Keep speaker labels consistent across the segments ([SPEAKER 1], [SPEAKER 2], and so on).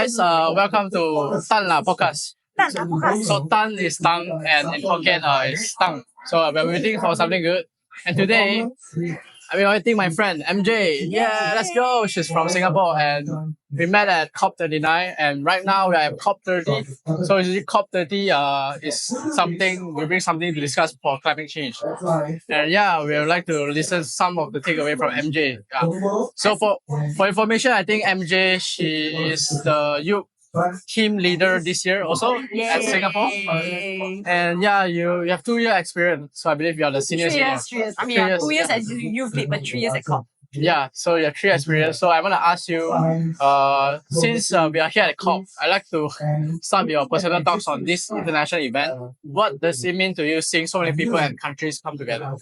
[SPEAKER 1] guys, welcome to Tan La Podcast. So Tan is tongue and in Hokkien is tongue. So we're waiting for something good. And today, I'm inviting my friend MJ. Yeah, let's go. She's from Singapore and we met at COP39 and right now we are at COP30. So usually COP30 is something, we bring something to discuss for climate change. And yeah, we would like to listen some of the takeaway from MJ. Yeah. So for information, I think MJ, she is the youth team leader this year also at Singapore. And yeah, you have 2 year experience. So I believe you are the senior.
[SPEAKER 2] 3 years. I mean, 2 years as youth lead, but 3 years at COP.
[SPEAKER 1] Yeah, so you have 3 experience. So I want to ask you, since we are here at COP, I'd like to start your personal thoughts on this international event. What does it mean to you seeing so many people and countries come together?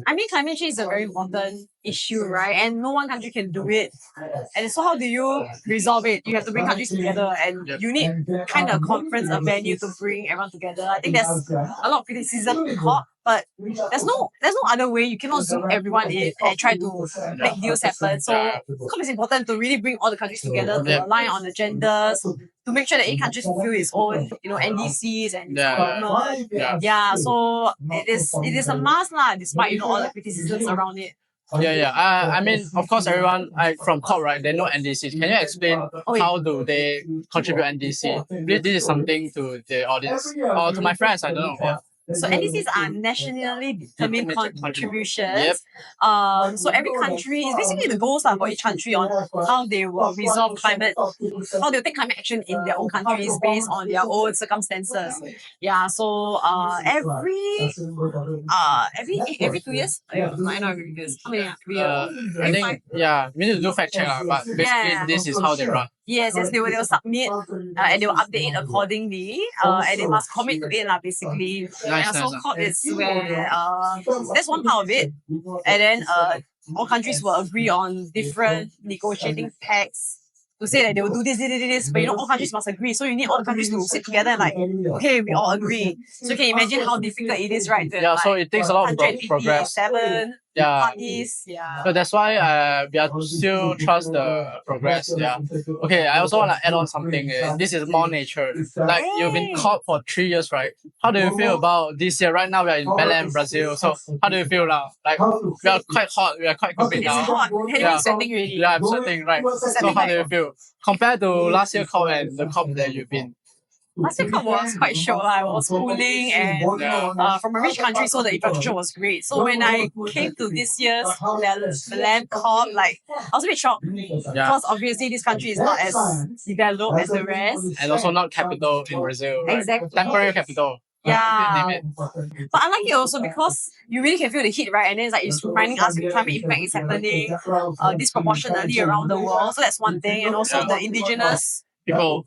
[SPEAKER 2] I mean, climate change is a very important issue, right? And no one country can do it. And so how do you resolve it? You have to bring countries together and you need kind of a conference, a venue to bring everyone together. I think there's a lot of criticism in COP, but there's no other way. You cannot zoom everyone in and try to make deals happen. So COP is important to really bring all the countries together to align on agendas, to make sure that each country fulfill its own, NDCs and so it is a must lah, despite all the criticisms around it.
[SPEAKER 1] I mean, of course, everyone from COP, right? They know NDCs. Can you explain how do they contribute NDC? This is something to the audience or to my friends. I don't know. Yeah.
[SPEAKER 2] So NDCs are nationally determined contributions.
[SPEAKER 1] Yep.
[SPEAKER 2] So every country is basically the goals for each country on how they will resolve climate, how they'll take climate action in their own countries based on their own circumstances. Yeah. So every 2 years. I know every 2 years. How many?
[SPEAKER 1] I think we need to do fact check, but basically this is how they run.
[SPEAKER 2] Yes, they will submit and they will update it accordingly. And they must commit to it basically. COP is where that's one part of it. And then all countries will agree on different negotiating pacts to say that they will do this, but all countries must agree. So you need all the countries to sit together and okay, we all agree. So you can imagine how difficult it is, right?
[SPEAKER 1] So it takes a lot of progress.
[SPEAKER 2] Parties.
[SPEAKER 1] So that's why we are still trust the progress. Yeah. Okay, I also want to add on something. This is more nature. Like you've been COP for 3 years, right? How do you feel about this year? Right now we are in Belém, Brazil. So how do you feel now? Like we are quite hot. We are quite humid now.
[SPEAKER 2] Sweating really.
[SPEAKER 1] Yeah, I'm sweating, right? So how do you feel compared to last year COP and the COP that you've been?
[SPEAKER 2] Last year COP was quite short. I was cooling and from a rich country, so the infrastructure was great. So when I came to this year's Belém COP, I was a bit shocked because obviously this country is not as developed as the rest,
[SPEAKER 1] and also not capital in Brazil. Right?
[SPEAKER 2] Exactly,
[SPEAKER 1] temporary capital.
[SPEAKER 2] Yeah, but I like it also because you really can feel the heat, right? And then it's reminding us that climate impact is happening disproportionately around the world. So that's one thing, and also the indigenous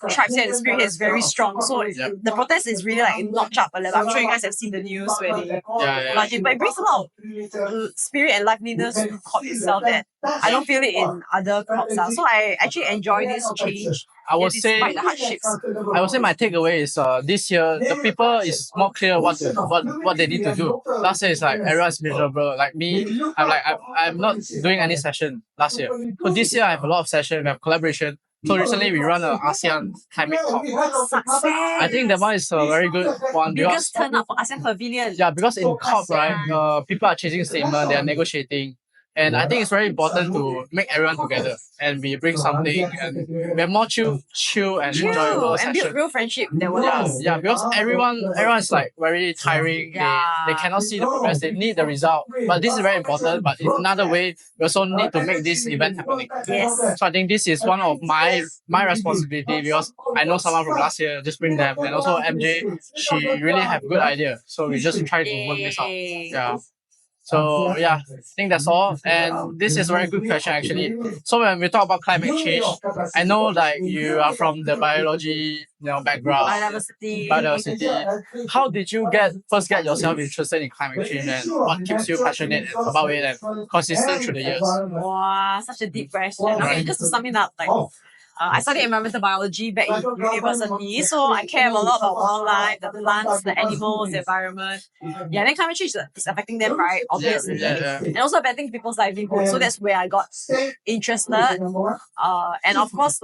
[SPEAKER 2] tribes here, the spirit is very strong. So the protest is really notch up a level. I'm sure you guys have seen the news where they but it brings a lot of spirit and liveliness to COP itself that I don't feel it in other COPs. So I actually enjoy this change.
[SPEAKER 1] I would say
[SPEAKER 2] the hardships.
[SPEAKER 1] I would say my takeaway is this year the people is more clear what they need to do. Last year is everyone's miserable. Like me, I'm not doing any session last year. So this year I have a lot of session. We have collaboration. So recently we run an ASEAN climate COP.
[SPEAKER 2] Success!
[SPEAKER 1] I think that one is a very good one.
[SPEAKER 2] Biggest turn up for ASEAN Pavilion.
[SPEAKER 1] Yeah, because in COP, right, people are changing statement, they are negotiating. And I think it's very important to make everyone together and we bring something and we have more chill and enjoyable session.
[SPEAKER 2] And build real friendship that will
[SPEAKER 1] Yeah, because everyone is very tiring. They cannot see the progress. They need the result. But this is very important. But in another way, we also need to make this event happening.
[SPEAKER 2] Yes.
[SPEAKER 1] So I think this is one of my responsibility because I know someone from last year, just bring them. And also MJ, she really have good idea. So we just try to work this out. Yeah. So I think that's all. And this is a very good question actually. So when we talk about climate change, I know you are from the biology background. Biodiversity. How did you first get yourself interested in climate change and what keeps you passionate about it and consistent through the years?
[SPEAKER 2] Wow, such a deep question. Okay, just to sum it up, I studied environmental biology back in university, so I care a lot about wildlife, the plants, the animals, the environment. Then climate change is affecting them, right? Obviously. And also affecting people's livelihood. So that's where I got interested. And of course,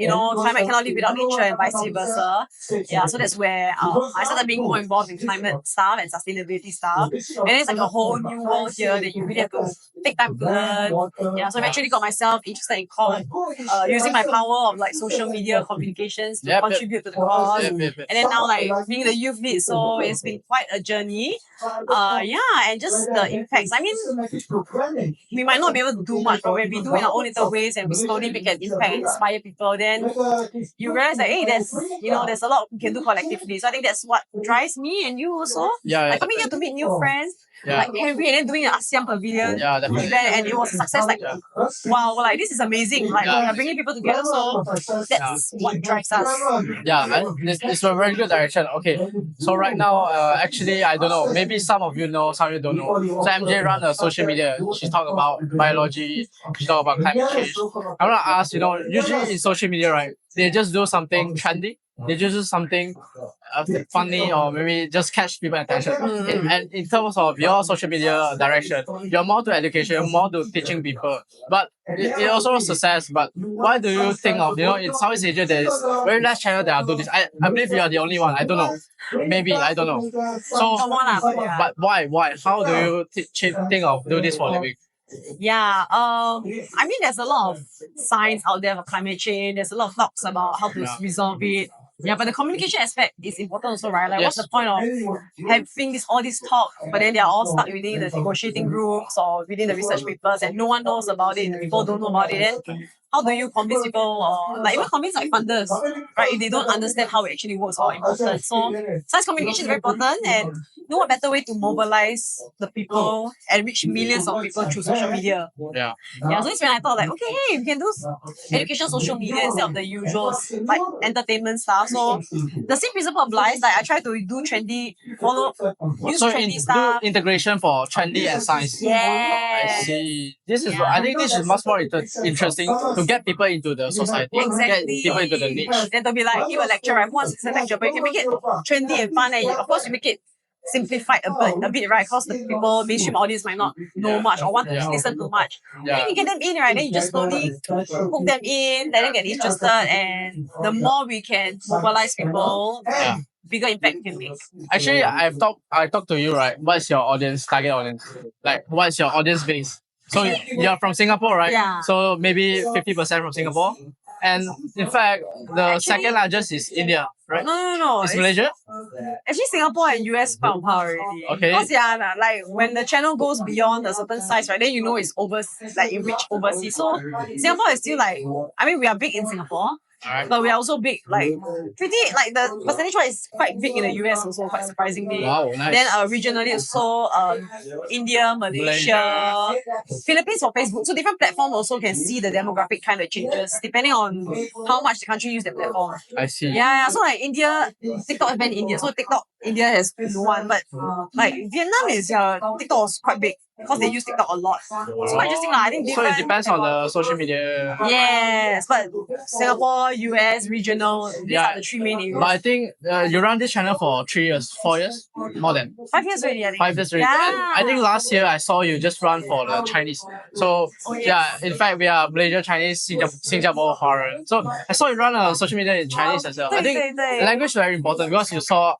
[SPEAKER 2] climate cannot live without nature and vice versa. Yeah, so that's where I started being more involved in climate stuff and sustainability stuff. And then it's like a whole new world here that you really have to take time to learn. Yeah, so I actually got myself interested in using my power of like social media communications to contribute to the cause. And then now like being the youth lead, so it's been quite a journey. And just the impacts. I mean, we might not be able to do much, but when we do in our own little ways and we slowly make an impact and inspire people, then you realize that hey, there's a lot we can do collectively. So I think that's what drives me and you also. Like coming here to meet new friends. Like Henry and then doing an ASEAN Pavilion event, and it was a success. Like wow, like this is amazing. Like we're bringing people together, so that's what drives us.
[SPEAKER 1] It's a very good direction. Okay, so right now, actually, I don't know. Maybe some of you know, some of you don't know. So MJ run a social media. She talk about biology. She talk about climate change. I want to ask, usually in social media, right? They just do something trendy. They just do something funny or maybe just catch people's attention. And in terms of your social media direction, you're more to education, more to teaching people. But it also success. But why do you think of, in Southeast Asia, there's very less channel that do this. I believe you are the only one. I don't know. Maybe, I don't know. So, but why? How do you think of do this for a living?
[SPEAKER 2] Yeah, I mean, there's a lot of science out there for climate change. There's a lot of talks about how to resolve it. Yeah, but the communication aspect is important also, right? Like, what's the point of having all these talk, but then they're all stuck within the negotiating groups or within the research papers, and no one knows about it, and people don't know about it. Then how do you convince people, or like even convince like funders, right? If they don't understand how it actually works or important. So science communication is very important, and no one better way to mobilize the people and reach millions of people through social media.
[SPEAKER 1] Yeah.
[SPEAKER 2] So it's when I thought like, okay, hey, we can do education social media instead of the usual like entertainment stuff. So the same principle applies. Like I try to do trendy, use trendy stuff.
[SPEAKER 1] Do integration for trendy and science.
[SPEAKER 2] Yeah.
[SPEAKER 1] I see. I think this is much more interesting to get people into the society.
[SPEAKER 2] Exactly.
[SPEAKER 1] Get people into the niche.
[SPEAKER 2] Then to be like, give a lecture, right? Once it's a lecture, but you can make it trendy and fun, and of course you make it simplified a bit, right? Because the people, mainstream audience might not know much or want to listen to much. Then you get them in, right? Then you just slowly hook them in, let them get interested, and the more we can mobilize people, bigger impact we can make.
[SPEAKER 1] Actually, I talked to you, right? What's your target audience? Like, what's your audience base? So you're from Singapore, right?
[SPEAKER 2] Yeah.
[SPEAKER 1] So maybe 50% from Singapore. And in fact, the second largest is India, right?
[SPEAKER 2] No.
[SPEAKER 1] It's Malaysia?
[SPEAKER 2] Actually, Singapore and US quite on par already.
[SPEAKER 1] Okay.
[SPEAKER 2] Because like when the channel goes beyond a certain size, right, then it's overseas, like it reach overseas. So Singapore is still like, I mean, we are big in Singapore. But we are also big, like the percentage wise is quite big in the US also, quite surprisingly.
[SPEAKER 1] Wow, nice.
[SPEAKER 2] Then regionally also India, Malaysia, Philippines for Facebook. So different platforms also can see the demographic kind of changes depending on how much the country use the platform.
[SPEAKER 1] I see.
[SPEAKER 2] Yeah. So like India, TikTok has been India. So TikTok India has one, but like Vietnam is TikTok was quite big. Because they use TikTok a lot. So quite interesting. I think
[SPEAKER 1] so it depends on the social media.
[SPEAKER 2] Yes, but Singapore, US, regional, these are the three main areas.
[SPEAKER 1] But I think you run this channel for 3 years, 4 years? More than?
[SPEAKER 2] 5 years already, I think.
[SPEAKER 1] 5 years already.
[SPEAKER 2] Yeah.
[SPEAKER 1] And I think last year I saw you just run for the Chinese. So in fact we are Malaysia, Chinese, 新加坡华人. So I saw you run a social media in Chinese as well. I think language is very important because you saw,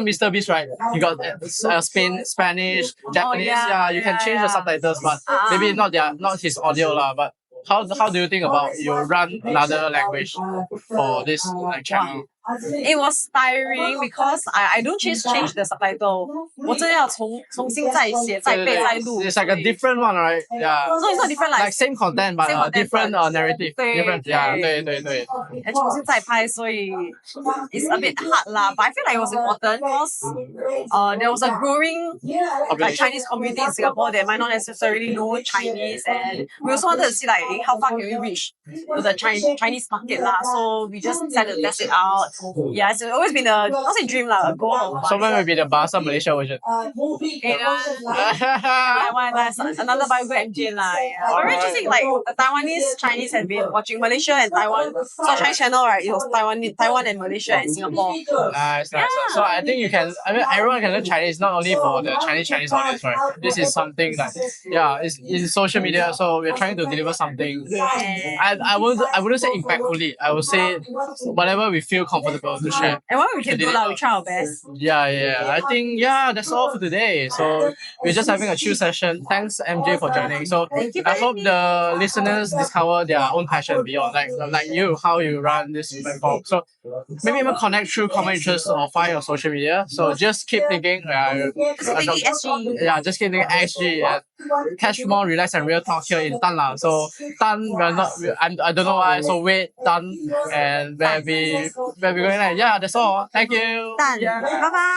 [SPEAKER 1] Mr. Beast, right? You got Spanish, Japanese. You can change the subtitles, but maybe not his audio lah. But how do you think about you run another language for this channel?
[SPEAKER 2] It was tiring because I don't change the subtitle. 我真的要重新再写再背再录。
[SPEAKER 1] It's like a different one, right? Yeah.
[SPEAKER 2] So it's not different like
[SPEAKER 1] same content but different narrative. Different. Yeah. 对。
[SPEAKER 2] 重新再拍，所以 it's a bit hard lah. But I feel like it was important because there was a growing like Chinese community in Singapore that might not necessarily know Chinese, and we also wanted to see like how far can we reach to the Chinese market lah. So we just decided to test it out. Yeah, it's always been a, not say dream lah, a goal of
[SPEAKER 1] So
[SPEAKER 2] mine.
[SPEAKER 1] when will be the Bahasa Malaysia version?
[SPEAKER 2] Taiwan, that's another bio good MJ lah. Yeah. Very interesting. Like the Taiwanese Chinese have been watching Malaysia and Taiwan. So Chinese channel, right? It was Taiwan and Malaysia and Singapore.
[SPEAKER 1] Nice. So I think you can. I mean, everyone can learn Chinese, not only for the Chinese audience, right? This is something that it's social media. So we're trying to deliver something. I wouldn't say impactfully. I would say whatever we feel comfortable to share.
[SPEAKER 2] And what we can do lah, we try our best.
[SPEAKER 1] Yeah. I think that's all for today. So we're just having a chill session. Thanks MJ for joining. So I hope the listeners discover their own passion beyond like you, how you run this platform. So maybe even connect through common interests or find your social media. So just keep thinking.
[SPEAKER 2] SG.
[SPEAKER 1] Yeah, just keep thinking XG and catch more relaxed and real talk here in Tan lah. So Tan, I don't know why. So wait, Tan, and where we going? Yeah, that's all. Thank you.
[SPEAKER 2] Done. Bye bye.